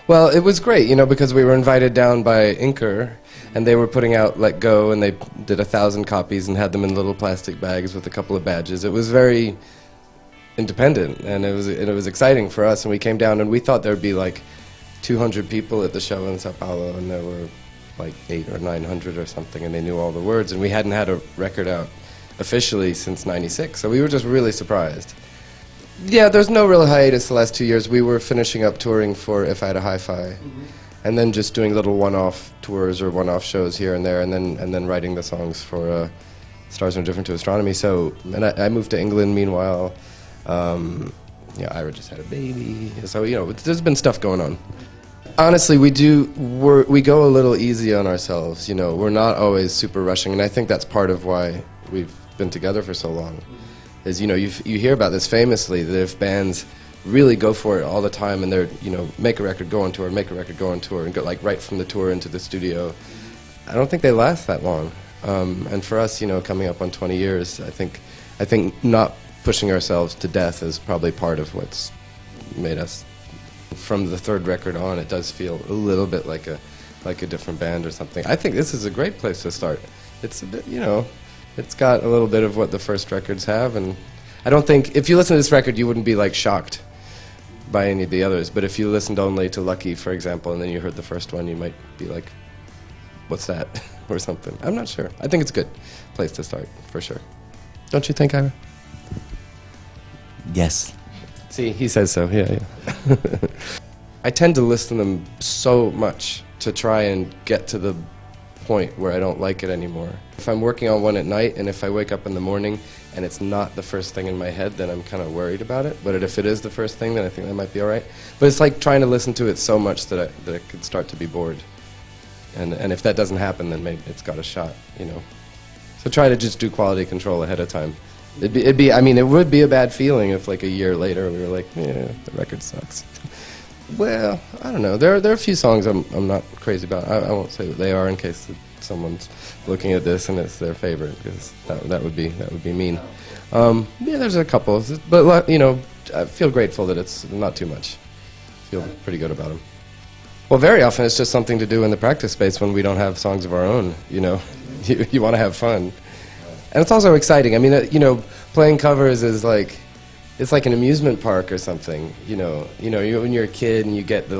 Well, it was great, because we were invited down by Inker, and they were putting out Let Go, and they did 1,000 copies and had them in little plastic bags with a couple of badges. It was very independent, and it was exciting for us, and we came down, and we thought there would be like 200 people at the show in Sao Paulo, and there were like 800 or 900 or something, and they knew all the words, and we hadn't had a record out officially since '96, so we were just really surprised. Yeah, there's no real hiatus the last 2 years. We were finishing up touring for If I Had a Hi-Fi, and then just doing little one-off tours or one-off shows here and there, and then writing the songs for Stars Are Different to Astronomy. So, and I moved to England meanwhile. Ira just had a baby, so there's been stuff going on. Honestly, we go a little easy on ourselves. We're not always super rushing, and I think that's part of why we've been together for so long. Is you hear about this famously, that if bands really go for it all the time and they're make a record, go on tour, make a record, go on tour, and go like right from the tour into the studio, I don't think they last that long. And for us, coming up on 20 years, I think not pushing ourselves to death is probably part of what's made us. From the third record on, it does feel a little bit like a different band or something. I think this is a great place to start. It's a bit, it's got a little bit of what the first records have, and I don't think, if you listen to this record, you wouldn't be like shocked by any of the others, but if you listened only to Lucky, for example, and then you heard the first one, you might be like, what's that? Or something. I'm not sure. I think it's a good place to start, for sure. Don't you think, Ira? Yes. See, he says so, yeah. I tend to listen to them so much to try and get to the point where I don't like it anymore. If I'm working on one at night, and if I wake up in the morning and it's not the first thing in my head, then I'm kind of worried about it. But if it is the first thing, then I think that might be all right. But it's like trying to listen to it so much that I could start to be bored. And if that doesn't happen, then maybe it's got a shot, So try to just do quality control ahead of time. It would be a bad feeling if like a year later we were like, yeah, the record sucks. Well, I don't know. There are a few songs I'm not crazy about. I won't say what they are in case someone's looking at this and it's their favorite, because that would be mean. Yeah, there's a couple, but I feel grateful that it's not too much. I feel pretty good about them. Well, very often it's just something to do in the practice space when we don't have songs of our own. You want to have fun. And it's also exciting. Playing covers is like, it's like an amusement park or something. When you're a kid and you get the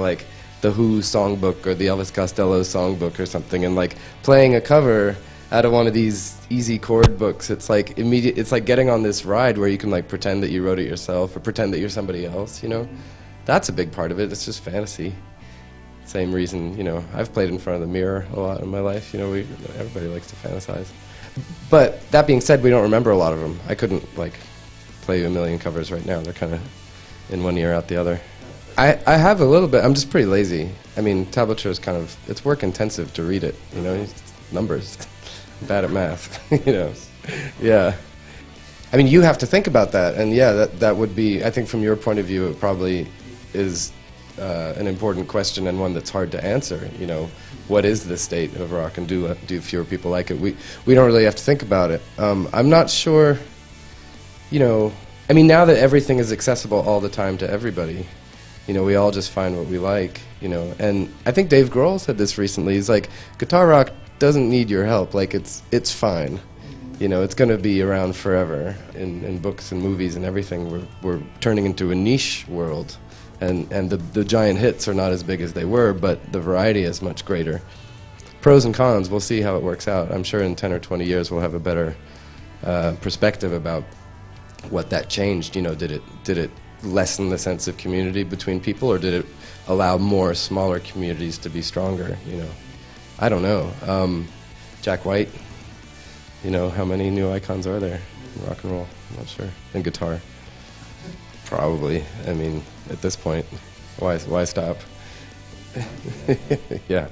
Who songbook or the Elvis Costello songbook or something, and like playing a cover out of one of these easy chord books, it's like it's like getting on this ride where you can like pretend that you wrote it yourself or pretend that you're somebody else. That's a big part of it. It's just fantasy. Same reason, I've played in front of the mirror a lot in my life. Everybody likes to fantasize. But that being said, we don't remember a lot of them. I couldn't play you a million covers right now. They're kind of in one ear out the other. I have a little bit. I'm just pretty lazy. Tablature is it's work intensive to read it. Numbers. I'm bad at math. Yeah. You have to think about that, and yeah, that would be. I think from your point of view, it probably is an important question and one that's hard to answer. What is the state of rock, and do fewer people like it? We don't really have to think about it. I'm not sure. Now that everything is accessible all the time to everybody, we all just find what we like. And I think Dave Grohl said this recently. He's like, guitar rock doesn't need your help. It's fine. It's going to be around forever. In books and movies and everything, we're turning into a niche world. And the giant hits are not as big as they were, but the variety is much greater. Pros and cons, we'll see how it works out. I'm sure in 10 or 20 years we'll have a better perspective about what that changed. Did it lessen the sense of community between people, or did it allow more smaller communities to be stronger? I don't know. Jack White, how many new icons are there in rock and roll? I'm not sure. And guitar. Probably. At this point, why stop? Yeah.